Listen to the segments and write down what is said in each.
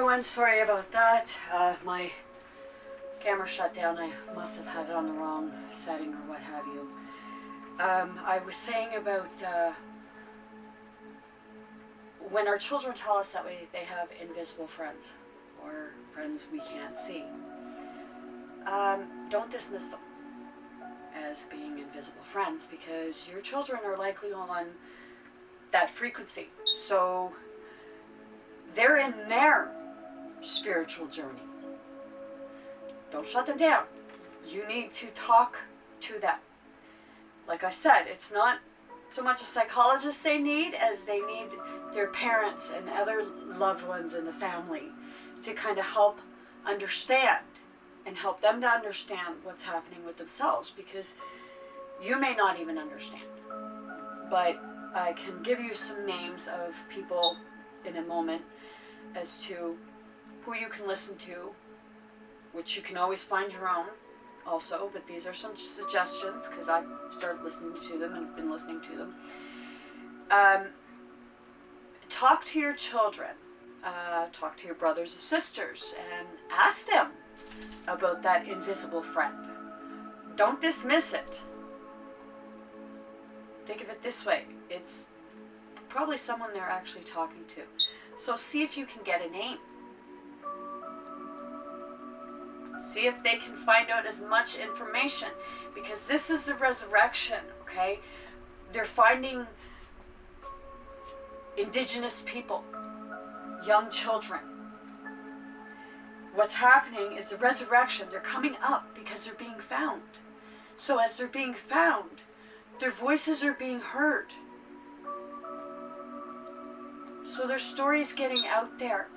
everyone, sorry about that. My camera shut down. I must have had it on the wrong setting or what have you. I was saying about when our children tell us that they have invisible friends or friends we can't see. Don't dismiss them as being invisible friends, because your children are likely on that frequency. So they're in their spiritual journey. Don't shut them down. You need to talk to them. Like I said, it's not so much a psychologist they need as they need their parents and other loved ones in the family to kind of help understand and help them to understand what's happening with themselves, because you may not even understand. But I can give you some names of people in a moment as to who you can listen to, which you can always find your own also, but these are some suggestions because I've started listening to them and have been listening to them. Talk to your children, talk to your brothers and sisters, and ask them about that invisible friend. Don't dismiss it. Think of it this way, it's probably someone they're actually talking to. So see if you can get a name. See if they can find out as much information, because this is the resurrection, okay? They're finding indigenous people, young children. What's happening is the resurrection. They're coming up because they're being found. So as they're being found, their voices are being heard. So their story's getting out there.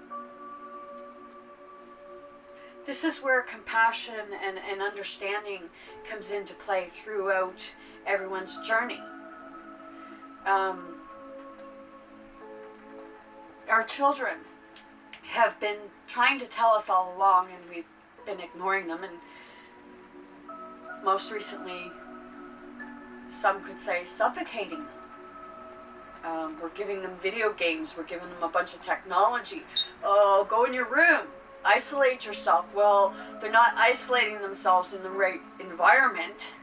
This is where compassion and understanding comes into play throughout everyone's journey. Our children have been trying to tell us all along, and we've been ignoring them, and most recently, some could say suffocating them. We're giving them video games, we're giving them a bunch of technology. Oh, go in your room. Isolate yourself. Well, they're not isolating themselves in the right environment,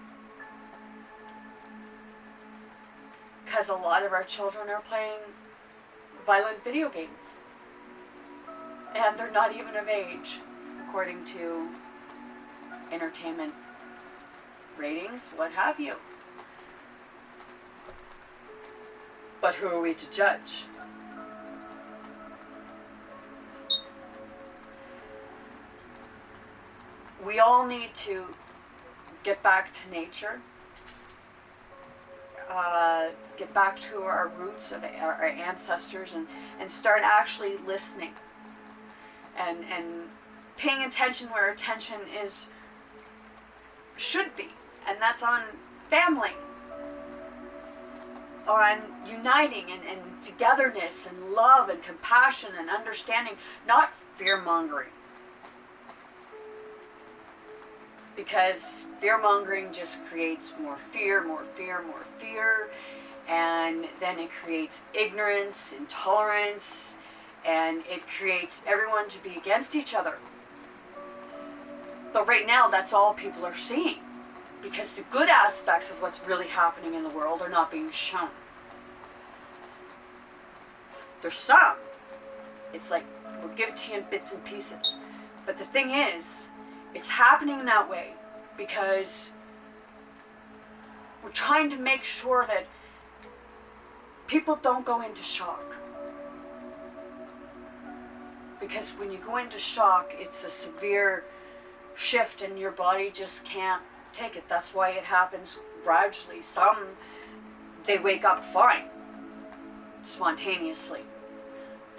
because a lot of our children are playing violent video games, and they're not even of age, according to entertainment ratings, what have you. But who are we to judge? We all need to get back to nature, get back to our roots of our ancestors, and start actually listening and paying attention where attention should be, and that's on family, on uniting and togetherness and love and compassion and understanding, not fear-mongering. Because fear-mongering just creates more fear, and then it creates ignorance, intolerance, and it creates everyone to be against each other. But right now, that's all people are seeing, because the good aspects of what's really happening in the world are not being shown. There's some. It's like, we'll give it to you in bits and pieces. But the thing is, it's happening that way because we're trying to make sure that people don't go into shock. Because when you go into shock, it's a severe shift and your body just can't take it. That's why it happens gradually. Some, they wake up fine, spontaneously.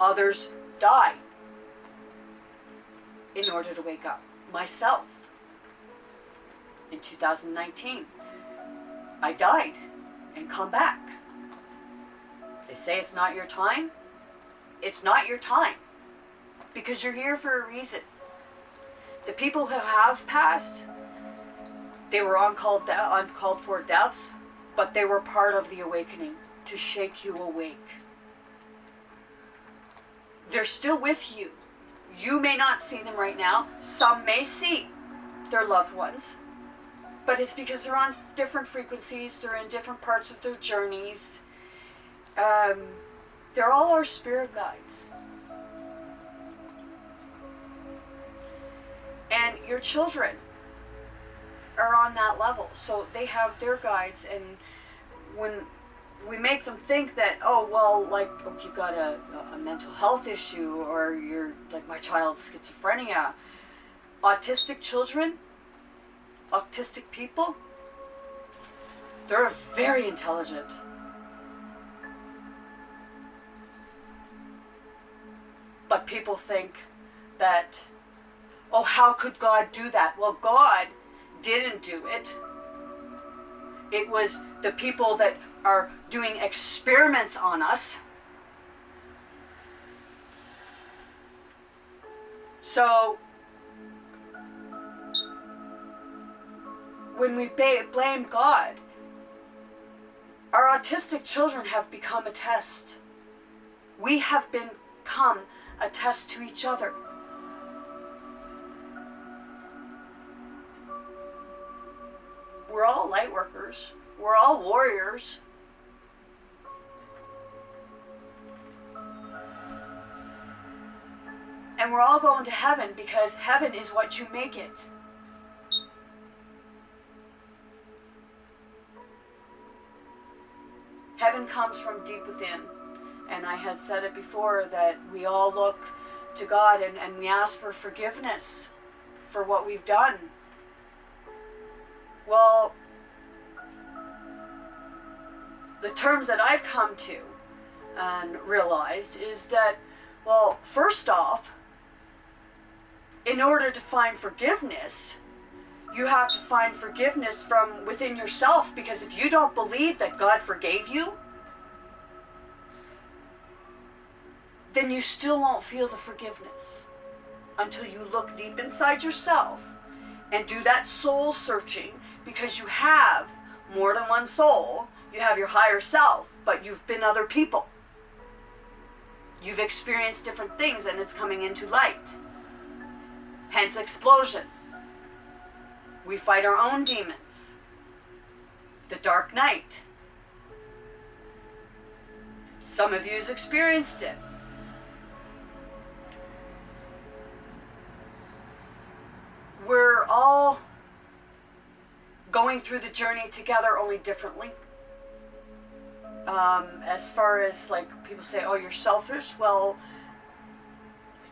Others die in order to wake up. Myself, in 2019, I died and come back. They say it's not your time. It's not your time, because you're here for a reason. The people who have passed, they were uncalled for deaths, but they were part of the awakening to shake you awake. They're still with you. You may not see them right now. Some may see their loved ones. But it's because they're on different frequencies. They're in different parts of their journeys. They're all our spirit guides. And your children are on that level. So they have their guides. And when we make them think that, oh, well, like, oh, you've got a mental health issue, or you're, like, my child's schizophrenia. Autistic children, autistic people, they're very intelligent. But people think that, oh, how could God do that? Well, God didn't do it. It was the people that are doing experiments on us. So when we blame God, our autistic children have become a test. We have become a test to each other. We're all light workers. We're all warriors. And we're all going to heaven because heaven is what you make it. Heaven comes from deep within. And I had said it before that we all look to God and we ask for forgiveness for what we've done. Well, the terms that I've come to and realized is that, well, first off, in order to find forgiveness, you have to find forgiveness from within yourself, because if you don't believe that God forgave you, then you still won't feel the forgiveness until you look deep inside yourself and do that soul searching, because you have more than one soul. You have your higher self, but you've been other people. You've experienced different things and it's coming into light. Hence explosion. We fight our own demons. The dark night. Some of you's experienced it. We're all going through the journey together, only differently. As far as, like, people say, oh, you're selfish. Well,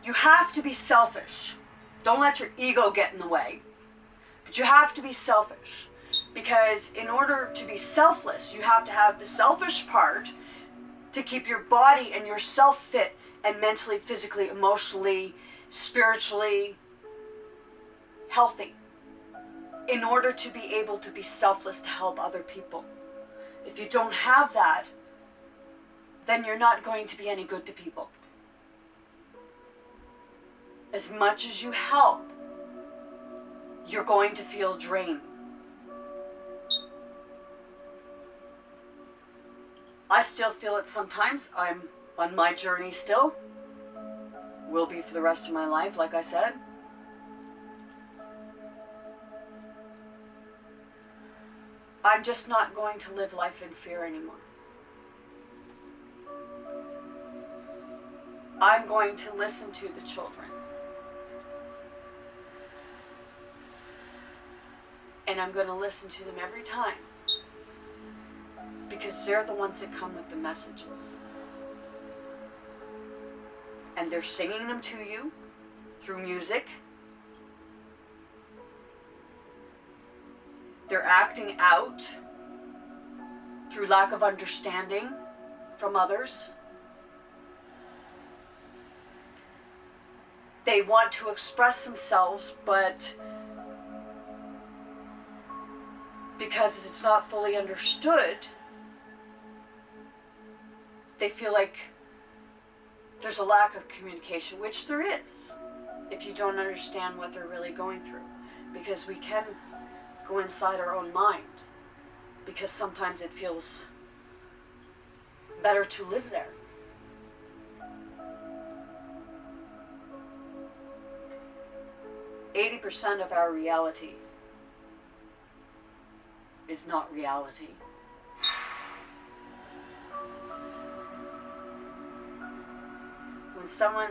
you have to be selfish. Don't let your ego get in the way. But you have to be selfish. Because in order to be selfless, you have to have the selfish part to keep your body and yourself fit and mentally, physically, emotionally, spiritually healthy, in order to be able to be selfless to help other people. If you don't have that, then you're not going to be any good to people. As much as you help, you're going to feel drained. I still feel it sometimes. I'm on my journey still. Will be for the rest of my life, like I said. I'm just not going to live life in fear anymore. I'm going to listen to the children. And I'm going to listen to them every time. Because they're the ones that come with the messages. And they're singing them to you through music. They're acting out through lack of understanding from others. They want to express themselves, but because it's not fully understood, they feel like there's a lack of communication, which there is, if you don't understand what they're really going through. Because we can go inside our own mind, because sometimes it feels better to live there. 80% of our reality is not reality. When someone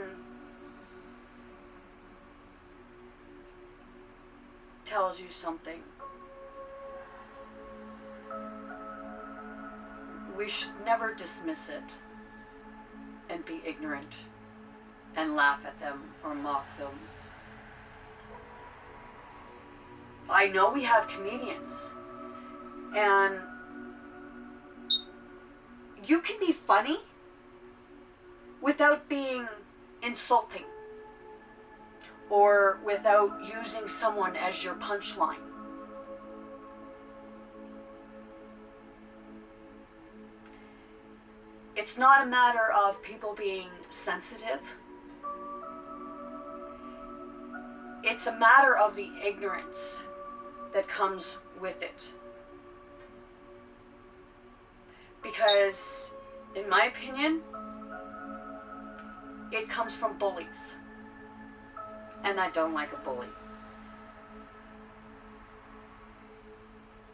tells you something, we should never dismiss it and be ignorant and laugh at them or mock them. I know we have comedians, and you can be funny without being insulting or without using someone as your punchline. It's not a matter of people being sensitive. It's a matter of the ignorance that comes with it. Because, in my opinion, it comes from bullies. And I don't like a bully.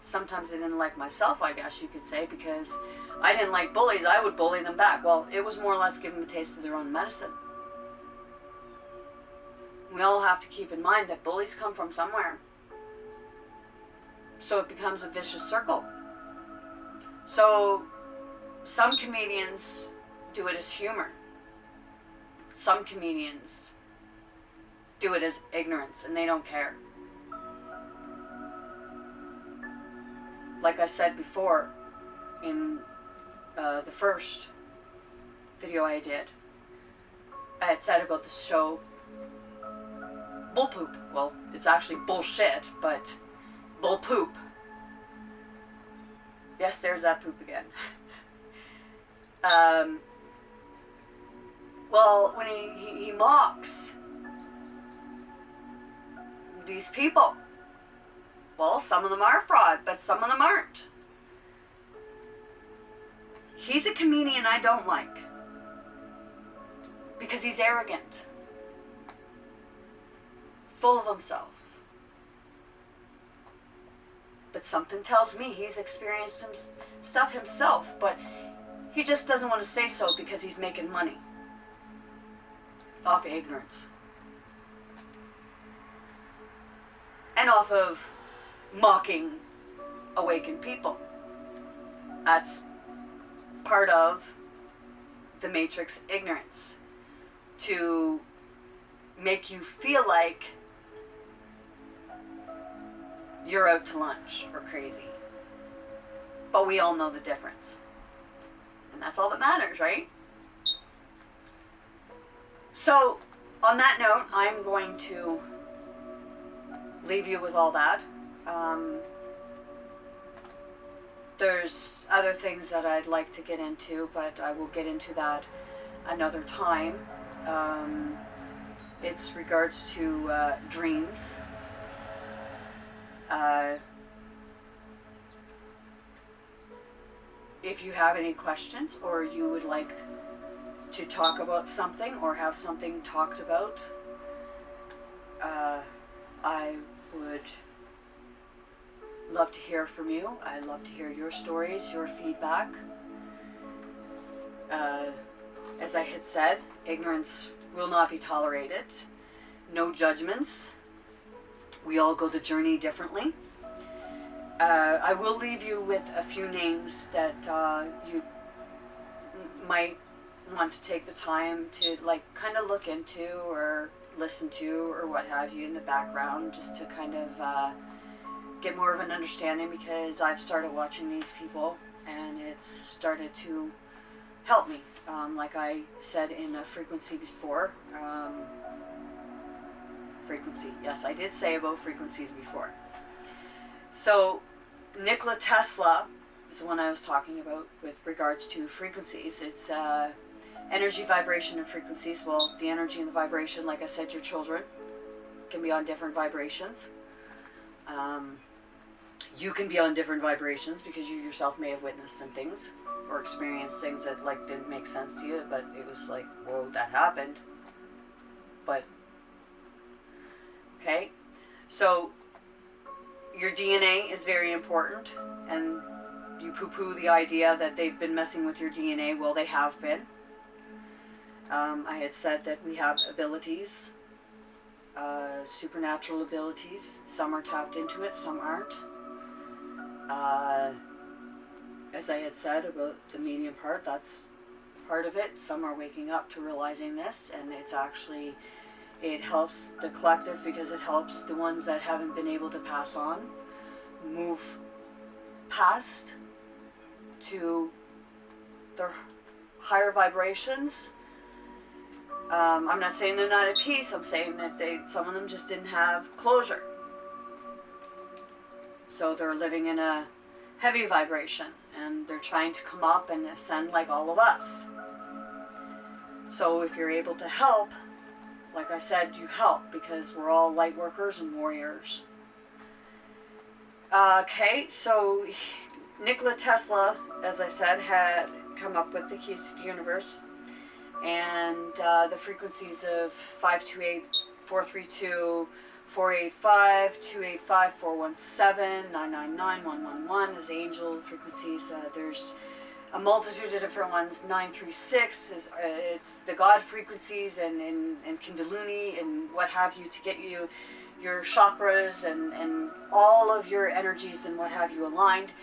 Sometimes I didn't like myself, I guess you could say, because I didn't like bullies. I would bully them back. Well, it was more or less giving them a taste of their own medicine. We all have to keep in mind that bullies come from somewhere. So it becomes a vicious circle. So some comedians do it as humor. Some comedians do it as ignorance, and they don't care. Like I said before, in the first video I did, I had said about the show Bull Poop. Well, it's actually bullshit, but bull poop. Yes, there's that poop again. Well, when he mocks these people, well, some of them are fraud, but some of them aren't. He's a comedian I don't like because he's arrogant, full of himself. But something tells me he's experienced some stuff himself, but he just doesn't want to say so because he's making money off ignorance and off of mocking awakened people. That's part of the Matrix ignorance, to make you feel like you're out to lunch or crazy. But we all know the difference. And that's all that matters, right? So, on that note, I'm going to leave you with all that. There's other things that I'd like to get into, but I will get into that another time. It's regards to dreams. If you have any questions, or you would like to talk about something or have something talked about, I would love to hear from you. I'd love to hear your stories, your feedback. As I had said, ignorance will not be tolerated. No judgments. We all go the journey differently. I will leave you with a few names that you might want to take the time to kind of look into or listen to or what have you in the background, just to kind of get more of an understanding, because I've started watching these people and it's started to help me. Like I said in a frequency before, frequency, yes, I did say about frequencies before. So Nikola Tesla is the one I was talking about with regards to frequencies. It's energy, vibration, and frequencies. Well, the energy and the vibration, like I said, your children can be on different vibrations. You can be on different vibrations because you yourself may have witnessed some things or experienced things that didn't make sense to you, but it was like, whoa, that happened. But okay, So your DNA is very important, and you poo-poo the idea that they've been messing with your DNA. Well, they have been. I had said that we have abilities, supernatural abilities. Some are tapped into it, some aren't. As I had said about the medium part, that's part of it. Some are waking up to realizing this, and it's actually, it helps the collective because it helps the ones that haven't been able to pass on move past to their higher vibrations. I'm not saying they're not at peace. I'm saying that some of them just didn't have closure. So they're living in a heavy vibration, and they're trying to come up and ascend like all of us. So if you're able to help, like I said, you help, because we're all light workers and warriors. Okay, so Nikola Tesla, as I said, had come up with the keys to the universe, and the frequencies of 528, 432, 485, 285, 417, 999, 111 is angel frequencies. There's a multitude of different ones. 936 is it's the God frequencies, and Kundalini and what have you, to get you your chakras and all of your energies and what have you aligned.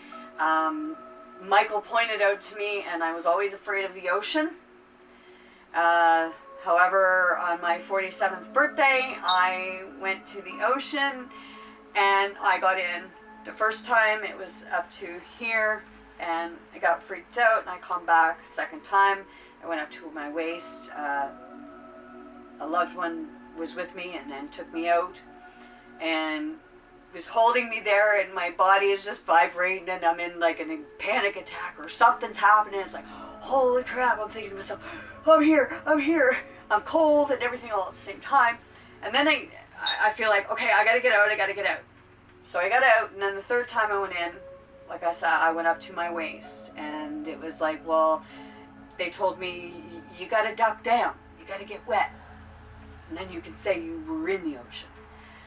Michael pointed out to me, and I was always afraid of the ocean. However, on my 47th birthday, I went to the ocean and I got in. The first time it was up to here, and I got freaked out, and I come back. Second time, I went up to my waist. A loved one was with me and then took me out and was holding me there, and my body is just vibrating, and I'm in like a panic attack or something's happening. It's like, holy crap, I'm thinking to myself, I'm here, I'm cold and everything all at the same time. And then I feel like, okay, I gotta get out. So I got out, and then the third time I went in, like I said, I went up to my waist, and it was like, well, they told me, you gotta duck down, you gotta get wet, and then you can say you were in the ocean.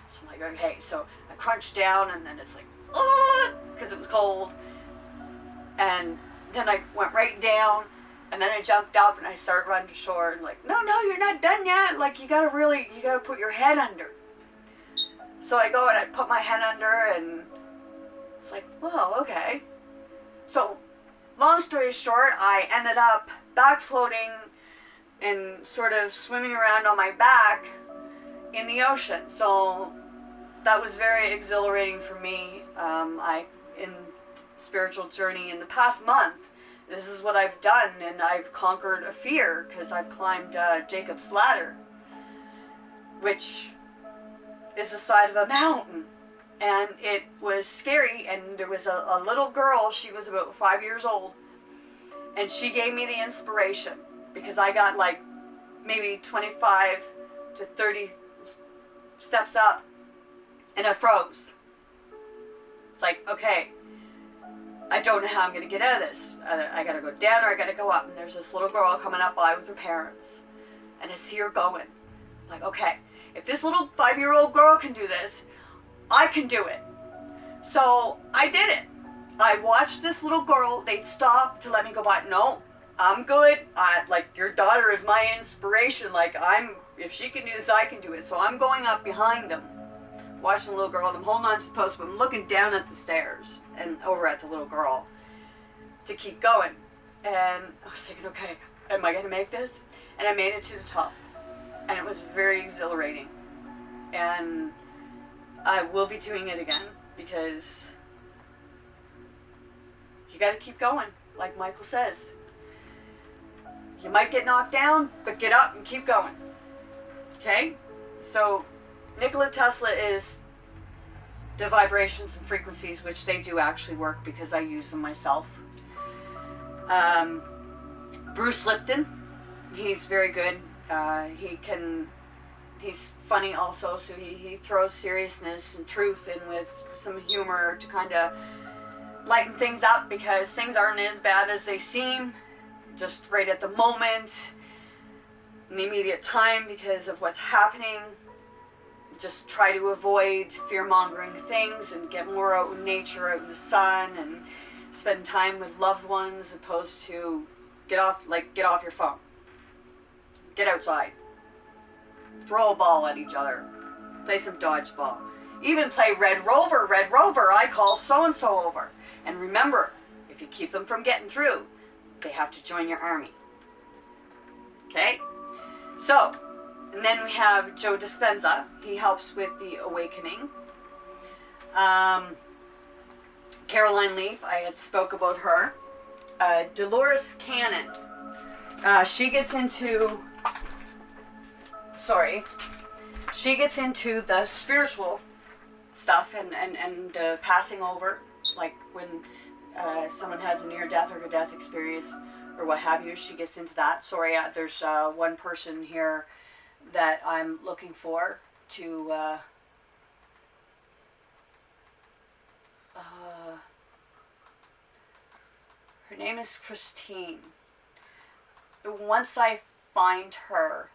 So I'm like, okay, so I crunched down, and then it's like, oh, because it was cold, and then I went right down, and then I jumped up, and I started running to shore, and like, no, you're not done yet, like, you gotta put your head under. So I go and I put my head under, and it's like, whoa, okay. So, long story short, I ended up back floating and sort of swimming around on my back in the ocean. So that was very exhilarating for me. In spiritual journey in the past month, this is what I've done, and I've conquered a fear, because I've climbed Jacob's Ladder, which is the side of a mountain. And it was scary, and there was a little girl, she was about 5 years old, and she gave me the inspiration, because I got like maybe 25 to 30 steps up, and I froze. It's like, okay, I don't know how I'm going to get out of this. I got to go down or I got to go up. And there's this little girl coming up by with her parents, and I see her going. I'm like, okay, if this little 5-year-old girl can do this, I can do it. So I did it. I watched this little girl. They'd stop to let me go by. No, I'm good. Like, your daughter is my inspiration. Like, if she can do this, I can do it. So I'm going up behind them, watching the little girl, and I'm holding on to the post, but I'm looking down at the stairs and over at the little girl to keep going. And I was thinking, okay, am I going to make this? And I made it to the top. And it was very exhilarating. And I will be doing it again, because you got to keep going, like Michael says. You might get knocked down, but get up and keep going. Okay? So Nikola Tesla is the vibrations and frequencies, which they do actually work, because I use them myself. Bruce Lipton, he's very good. He's funny also, so he throws seriousness and truth in with some humor to kind of lighten things up, because things aren't as bad as they seem, just right at the moment, in the immediate time, because of what's happening. just try to avoid fear-mongering things and get more out in nature, out in the sun, and spend time with loved ones, opposed to get off your phone. Get outside. Throw a ball at each other. Play some dodgeball. Even play Red Rover. Red Rover, I call so-and-so over. And remember, if you keep them from getting through, they have to join your army. Okay? So, and then we have Joe Dispenza. He helps with the awakening. Caroline Leaf, I had spoke about her. Dolores Cannon. She gets into the spiritual stuff and passing over, like when someone has a near-death or a death experience or what have you. She gets into that. Sorry, there's one person here that I'm looking for to her name is Christine. Once I find her,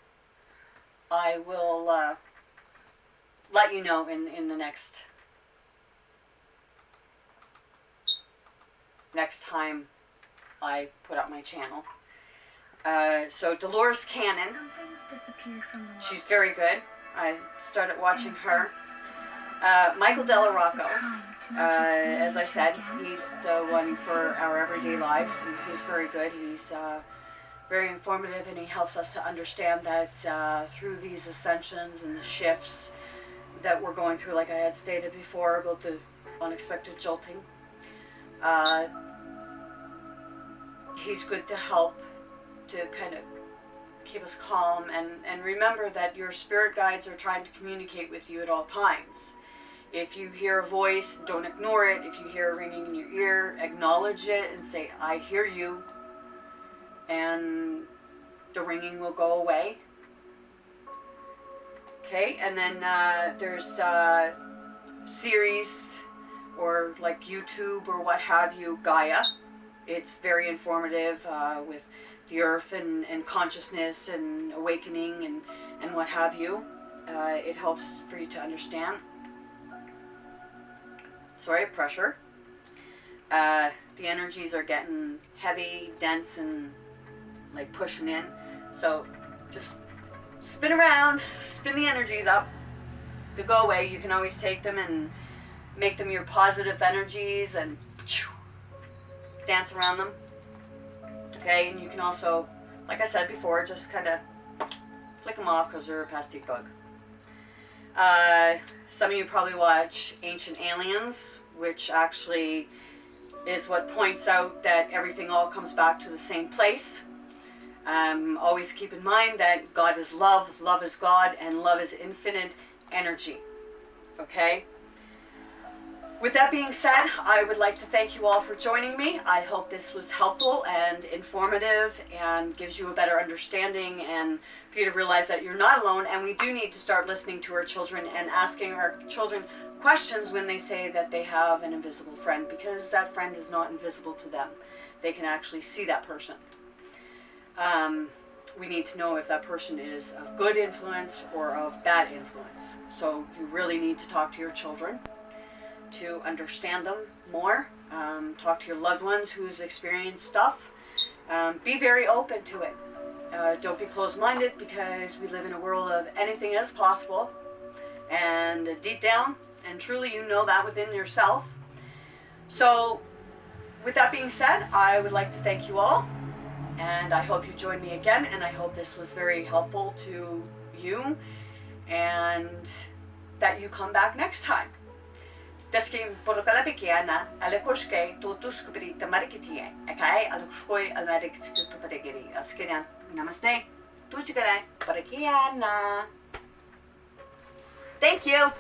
I will let you know in the next time I put up my channel. So Dolores Cannon, she's very good. I started watching her. Michael Della Rocco, as I said, he's the one for our everyday lives, and he's very good. He's very informative, and he helps us to understand that through these ascensions and the shifts that we're going through, like I had stated before about the unexpected jolting, he's good to help to kind of keep us calm, and remember that your spirit guides are trying to communicate with you at all times. If you hear a voice, don't ignore it. If you hear a ringing in your ear, acknowledge it and say, I hear you, and the ringing will go away. Okay, and then there's series or like YouTube or what have you, Gaia. It's very informative with the earth and consciousness and awakening and what have you. It helps for you to understand. Sorry, pressure. The energies are getting heavy, dense, and like pushing in. So just spin around, spin the energies up. They go away. You can always take them and make them your positive energies and dance around them. Okay, and you can also, like I said before, just kind of flick them off because they're a plastic bug. Some of you probably watch Ancient Aliens, which actually is what points out that everything all comes back to the same place. Always keep in mind that God is love, love is God, and love is infinite energy. Okay? With that being said, I would like to thank you all for joining me. I hope this was helpful and informative and gives you a better understanding and for you to realize that you're not alone, and we do need to start listening to our children and asking our children questions when they say that they have an invisible friend, because that friend is not invisible to them. They can actually see that person. We need to know if that person is of good influence or of bad influence. So you really need to talk to your children to understand them more. Talk to your loved ones who's experienced stuff. Be very open to it. Don't be closed-minded, because we live in a world of anything is possible. And deep down, and truly you know that within yourself. So with that being said, I would like to thank you all. And I hope you join me again. And I hope this was very helpful to you. And that you come back next time. Deskim porokalapikiana, alekoshke, tutuskubrita marketie, akai alushkoi almarik tuparegiri, askirian, namaste, tuchikare, porakiana. Thank you.